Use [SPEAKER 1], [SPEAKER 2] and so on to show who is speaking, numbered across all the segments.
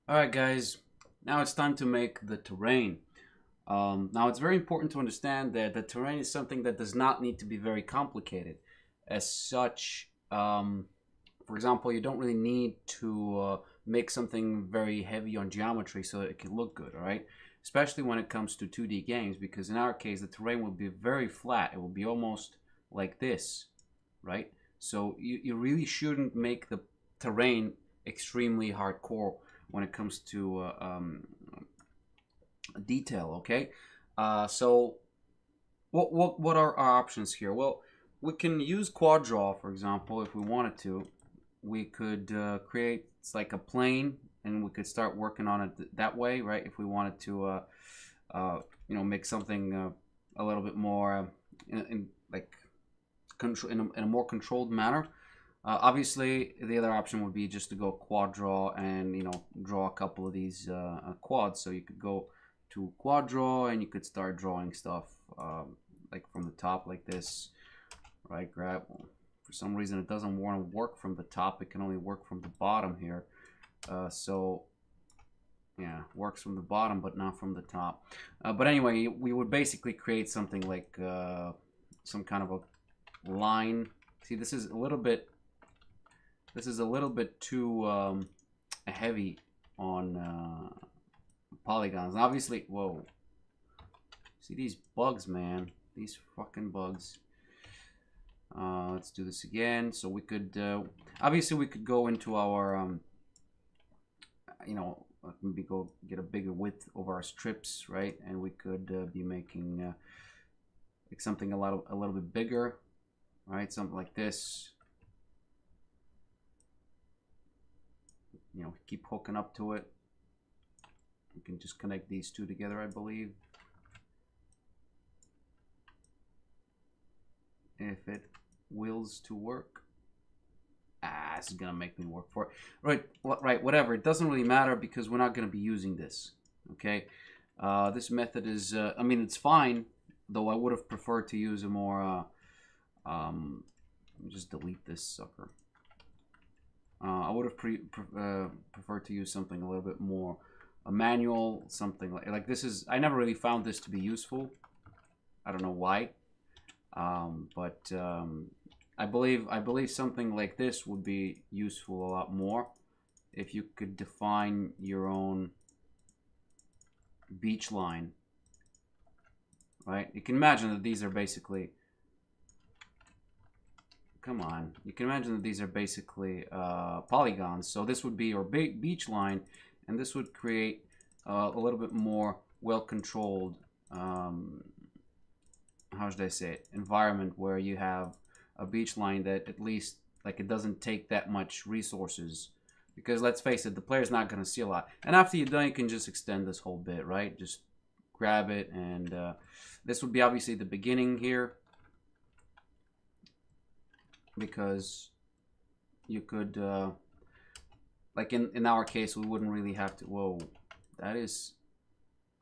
[SPEAKER 1] Alright guys, now it's time to make the terrain. Now it's very important to understand that the terrain is something that does not need to be very complicated. As such, for example, you don't really need to make something very heavy on geometry so that it can look good, alright? Especially when it comes to 2D games, because in our case the terrain will be very flat. It will be almost like this, right? So you really shouldn't make the terrain extremely hardcore when it comes to detail. Okay, so what are our options here? Well, we can use quad draw, for example, if we wanted to. We could create it's like a plane, and we could start working on it that way, right? If we wanted to, make something a little bit more in like control in a more controlled manner. Obviously, the other option would be just to go quad draw and draw a couple of these quads. So you could go to quad draw and you could start drawing stuff like from the top like this, right? Grab. For some reason, it doesn't want to work from the top. It can only work from the bottom here. So yeah, works from the bottom but not from the top. But anyway, we would basically create something like some kind of a line. See, this is a little bit too heavy on polygons. Obviously, whoa. See these bugs, man. These fucking bugs. Let's do this again. So we could, obviously we could go into our, maybe go get a bigger width of our strips, right? And we could be making like something a little bit bigger, right? Something like this. Keep hooking up to it. We can just connect these two together, I believe. If it wills to work. This is gonna make me work for it. Right, whatever. It doesn't really matter because we're not gonna be using this. Okay. This method is, I mean, it's fine, though I would have preferred to use a more, let me just delete this sucker. I would have preferred to use something a little bit more a manual, something like this is. I never really found this to be useful. I don't know why, but I believe something like this would be useful a lot more if you could define your own beach line, right? You can imagine that these are basically. Come on, you can imagine that these are basically polygons. So this would be your beach line, and this would create a little bit more well-controlled, how should I say it, environment where you have a beach line that at least like it doesn't take that much resources. Because let's face it, the player's not going to see a lot. And after you're done, you can just extend this whole bit, right? Just grab it, and this would be obviously the beginning here, because you could like in our case we wouldn't really have to. Whoa, that is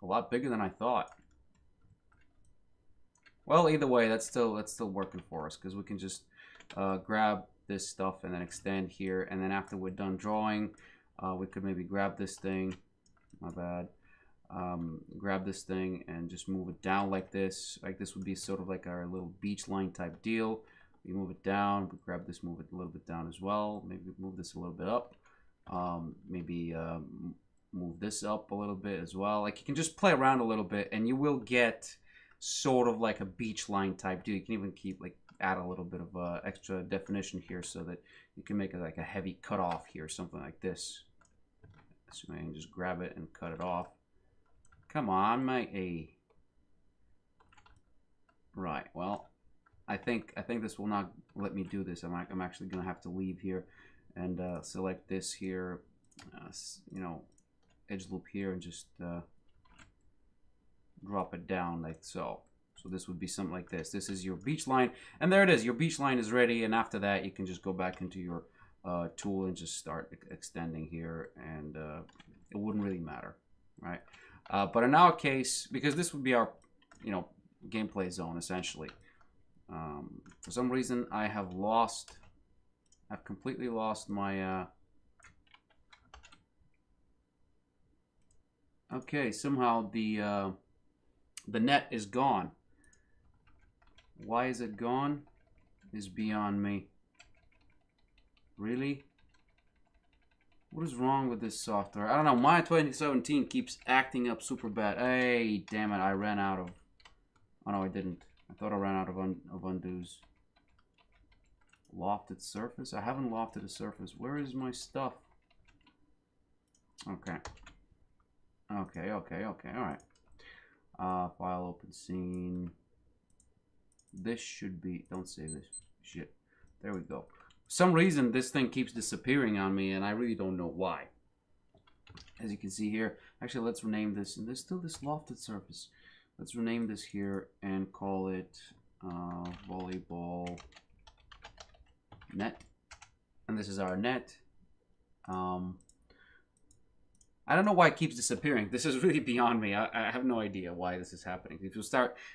[SPEAKER 1] a lot bigger than I thought. Well, either way, that's still working for us, because we can just grab this stuff and then extend here, and then after we're done drawing, we could maybe grab this thing. My bad. Grab this thing and just move it down like this. Like this would be sort of like our little beach line type deal. We move it down. We grab this, move it a little bit down as well. Maybe move this a little bit up. Maybe move this up a little bit as well. Like you can just play around a little bit, and you will get sort of like a beach line type deal. You can even keep like add a little bit of extra definition here so that you can make it like a heavy cut off here, something like this. So you can just grab it and cut it off. Come on, my A. Right. Well, I think this will not let me do this. I'm actually gonna have to leave here and select this here, edge loop here, and just drop it down like so. So this would be something like this. This is your beach line, and there it is. Your beach line is ready, and after that, you can just go back into your tool and just start extending here, and it wouldn't really matter, right? But in our case, because this would be our, gameplay zone essentially. For some reason, I've completely lost my. Okay, somehow the net is gone. Why is it gone? Is beyond me. Really? What is wrong with this software? I don't know. My 2017 keeps acting up super bad. Hey, damn it! I ran out of. Oh no, I didn't. I thought I ran out of undos. Lofted surface? I haven't lofted a surface. Where is my stuff? Okay. Okay. All right. File open scene. This should be. Don't save this. Shit. There we go. For some reason, this thing keeps disappearing on me, and I really don't know why. As you can see here, actually, let's rename this. And there's still this lofted surface. Let's rename this here and call it volleyball net. And this is our net. I don't know why it keeps disappearing. This is really beyond me. I have no idea why this is happening.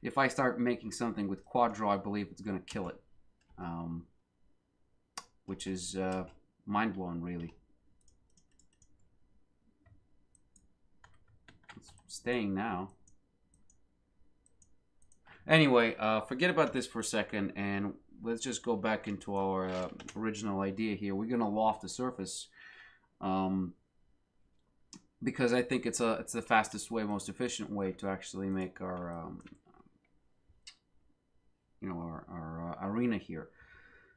[SPEAKER 1] If I start making something with quad draw, I believe it's gonna kill it, which is mind blowing, really. It's staying now. Anyway, forget about this for a second, and let's just go back into our original idea here. We're gonna loft the surface. Because I think it's the fastest way, most efficient way to actually make our our arena here.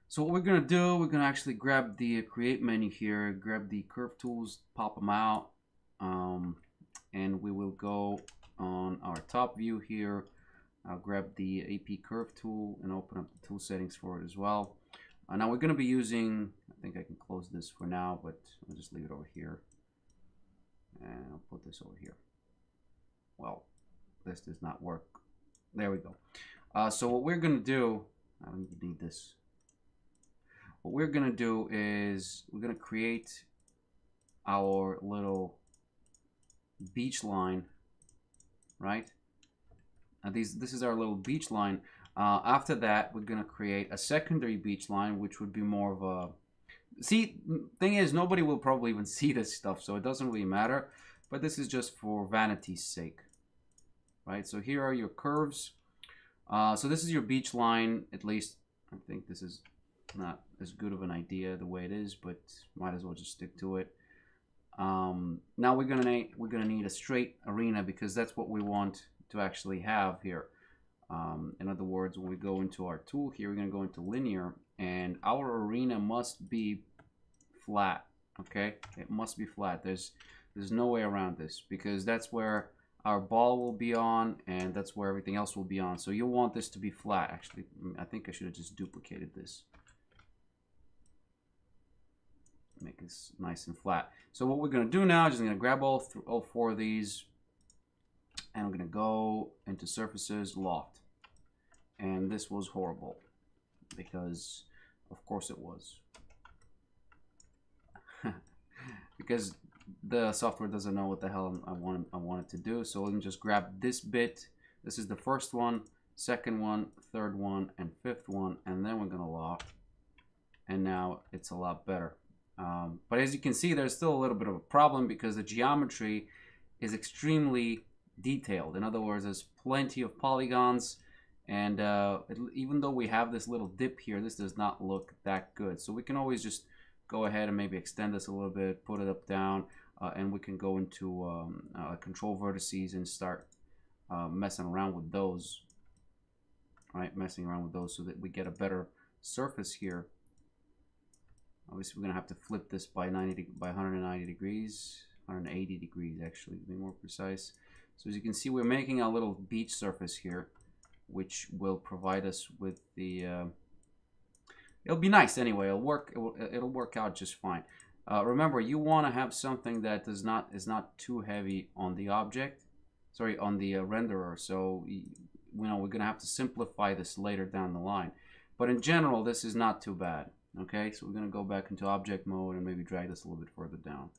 [SPEAKER 1] So what we're gonna do, we're gonna actually grab the create menu here, grab the curve tools, pop them out, and we will go on our top view here. I'll grab the AP curve tool and open up the tool settings for it as well. Now we're gonna be using, I think I can close this for now, but I'll just leave it over here. And I'll put this over here. Well, this does not work. There we go. So what we're going to do, I don't even need this. What we're going to do is we're going to create our little beach line, right? And this is our little beach line. After that, we're going to create a secondary beach line, which would be more of a... See, thing is, nobody will probably even see this stuff, so it doesn't really matter. But this is just for vanity's sake, right? So here are your curves. So this is your beach line. At least I think this is not as good of an idea the way it is, but might as well just stick to it. Now we're gonna need a straight arena because that's what we want to actually have here. In other words, when we go into our tool here, we're gonna go into linear, and our arena must be flat. Okay, it must be flat. There's no way around this because that's where our ball will be on, and that's where everything else will be on. So you'll want this to be flat. Actually, I think I should have just duplicated this. Make this nice and flat. So what we're gonna do now is I'm gonna grab all four of these, and I'm gonna go into surfaces, loft. And this was horrible because of course it was. Because the software doesn't know what the hell I want it to do. So let me just grab this bit. This is the first one, second one, third one, and fifth one, and then we're gonna loft. And now it's a lot better. But as you can see, there's still a little bit of a problem because the geometry is extremely detailed. In other words, there's plenty of polygons, and even though we have this little dip here, this does not look that good. So we can always just go ahead and maybe extend this a little bit, put it up, down, and we can go into control vertices and start messing around with those. Right, messing around with those so that we get a better surface here. Obviously, we're gonna have to flip this by 190 degrees, 180 degrees actually, to be more precise. So as you can see, we're making a little beach surface here, which will provide us with the. It'll be nice anyway. It'll work out just fine. Remember, you want to have something that is not too heavy on the object, sorry, on the renderer. So we're gonna have to simplify this later down the line. But in general, this is not too bad. Okay, so we're gonna go back into object mode and maybe drag this a little bit further down.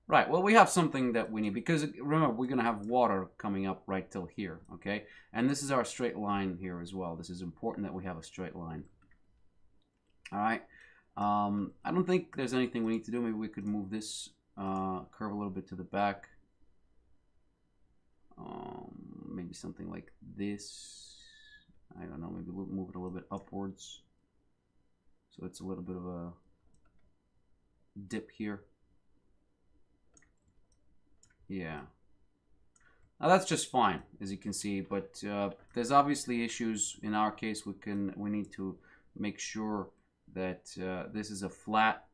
[SPEAKER 1] Right, well, we have something that we need because remember, we're gonna have water coming up right till here, okay? And this is our straight line here as well. This is important that we have a straight line. All right, I don't think there's anything we need to do. Maybe we could move this curve a little bit to the back. Maybe something like this. I don't know, maybe move it a little bit upwards. So it's a little bit of a dip here. Yeah. Now that's just fine, as you can see, but there's obviously issues. In our case, we need to make sure that this is a flat.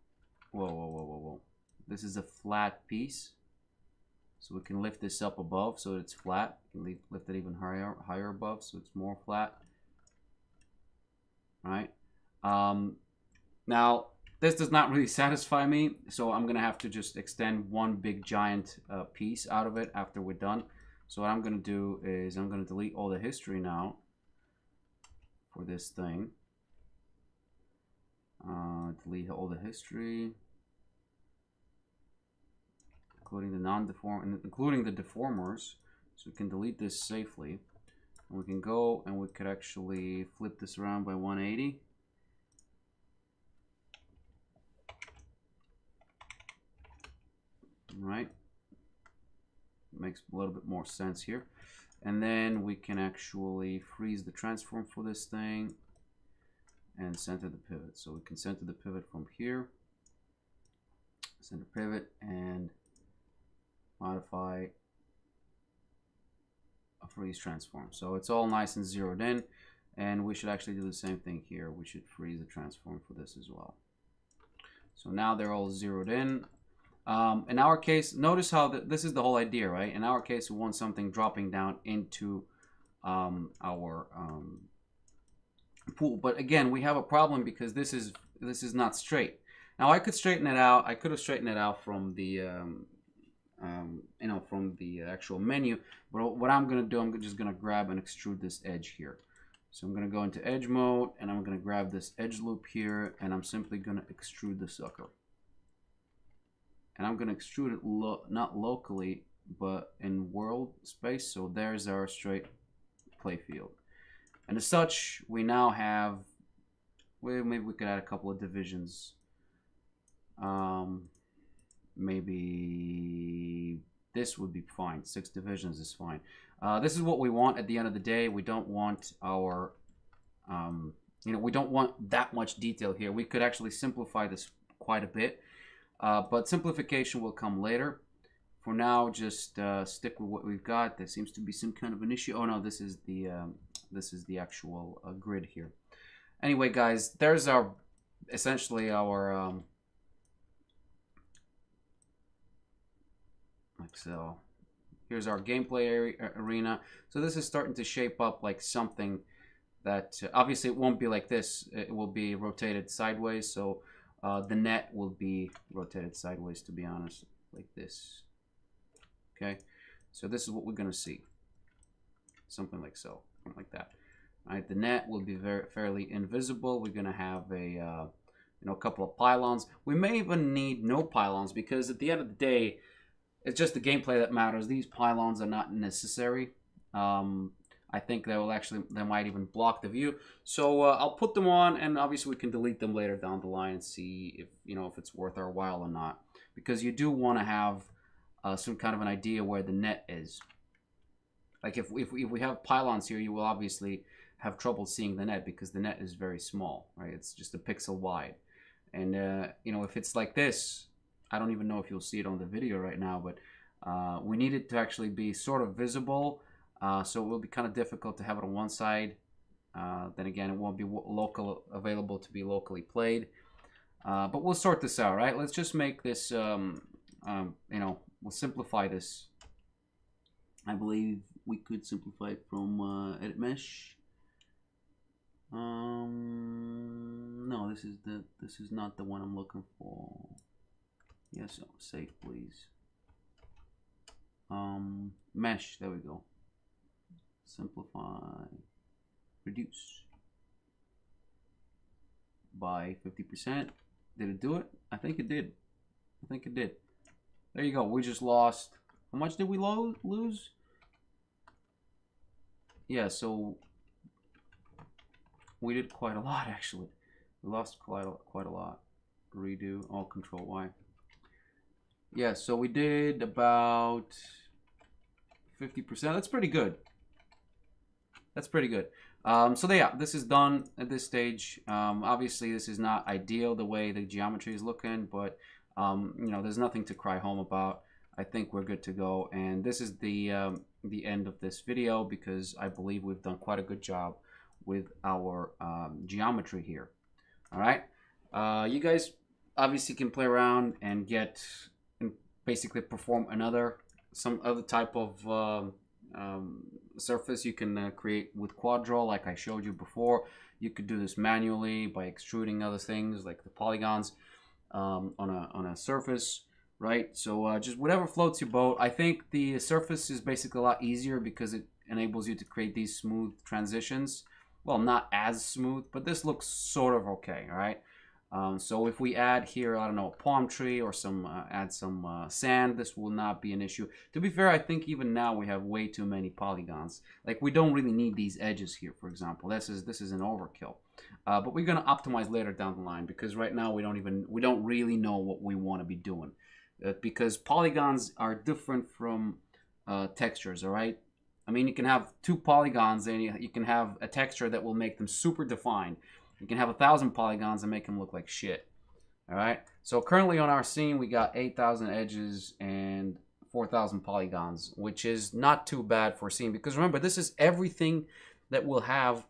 [SPEAKER 1] Whoa. This is a flat piece. So we can lift this up above so it's flat. We can lift it even higher above so it's more flat. All right. Now, this does not really satisfy me, so I'm going to have to just extend one big giant piece out of it after we're done. So what I'm going to do is I'm going to delete all the history now for this thing. Delete all the history, including the deformers, so we can delete this safely. And we can go and we could actually flip this around by 180. Right, makes a little bit more sense here. And then we can actually freeze the transform for this thing and center the pivot. So we can center the pivot from here, center pivot, and modify a freeze transform. So it's all nice and zeroed in, and we should actually do the same thing here. We should freeze the transform for this as well. So now they're all zeroed in. In our case, notice how this is the whole idea, right? In our case, we want something dropping down into our pool. But again, we have a problem because this is not straight. Now I could straighten it out. I could have straightened it out from the from the actual menu. But what I'm gonna do, I'm just gonna grab and extrude this edge here. So I'm gonna go into edge mode, and I'm gonna grab this edge loop here, and I'm simply gonna extrude the sucker. And I'm going to extrude it not locally, but in world space. So there's our straight play field. And as such, we now have, well, maybe we could add a couple of divisions. Maybe this would be fine. 6 divisions is fine. This is what we want at the end of the day. We don't want our, we don't want that much detail here. We could actually simplify this quite a bit. But simplification will come later. For now, just stick with what we've got. There seems to be some kind of an issue. Oh no, this is the actual grid here. Anyway, guys, there's our essentially our so here's our gameplay arena. So this is starting to shape up like something that obviously it won't be like this. It will be rotated sideways. So the net will be rotated sideways, to be honest, like this. Okay, so this is what we're gonna see, something like so, something like that. All right, the net will be fairly invisible. We're gonna have a a couple of pylons. We may even need no pylons because at the end of the day, it's just the gameplay that matters. These pylons are not necessary. I think they might even block the view. So I'll put them on, and obviously we can delete them later down the line and see if if it's worth our while or not. Because you do want to have some kind of an idea where the net is. Like if we have pylons here, you will obviously have trouble seeing the net because the net is very small, right? It's just a pixel wide. And if it's like this, I don't even know if you'll see it on the video right now, but we need it to actually be sort of visible. So it will be kind of difficult to have it on one side. Then again, it won't be available to be locally played. But we'll sort this out, right? Let's just make this, we'll simplify this. I believe we could simplify it from Edit Mesh. No, this is not the one I'm looking for. Yes, save please. Mesh, there we go. Simplify, reduce by 50%. Did it do it? I think it did. I think it did. There you go. We just lost. How much did we lose? Yeah, so we did quite a lot actually. We lost quite a lot. Redo. All Control Y. Yeah, so we did about 50%. That's pretty good. That's pretty good. So yeah, this is done at this stage. Obviously, this is not ideal the way the geometry is looking, but you know, there's nothing to cry home about. I think we're good to go, and this is the end of this video because I believe we've done quite a good job with our geometry here. All right, you guys obviously can play around and get and basically perform some other type of surface you can create with quad draw like I showed you before. You could do this manually by extruding other things like the polygons on a surface, right? So just whatever floats your boat. I think the surface is basically a lot easier because it enables you to create these smooth transitions. Well, not as smooth, but this looks sort of okay, all right? So if we add here, I don't know, a palm tree or add some sand, this will not be an issue. To be fair, I think even now we have way too many polygons. Like we don't really need these edges here, for example. This is an overkill. But we're gonna optimize later down the line because right now we don't really know what we want to be doing. Because polygons are different from textures, all right? I mean, you can have 2 polygons and you can have a texture that will make them super defined. You can have 1,000 polygons and make them look like shit. All right. So currently on our scene, we got 8,000 edges and 4,000 polygons, which is not too bad for a scene. Because remember, this is everything that we'll have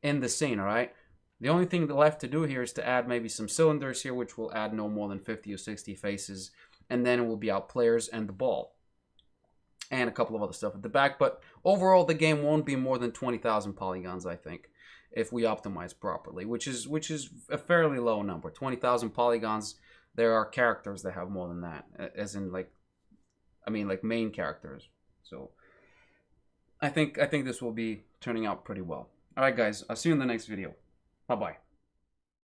[SPEAKER 1] in the scene. All right. The only thing left to do here is to add maybe some cylinders here, which will add no more than 50 or 60 faces. And then it will be our players and the ball. And a couple of other stuff at the back. But overall, the game won't be more than 20,000 polygons, I think, if we optimize properly, which is a fairly low number. 20,000 polygons. There are characters that have more than that, as in like main characters. So I think this will be turning out pretty well. All right, guys. I'll see you in the next video. Bye-bye.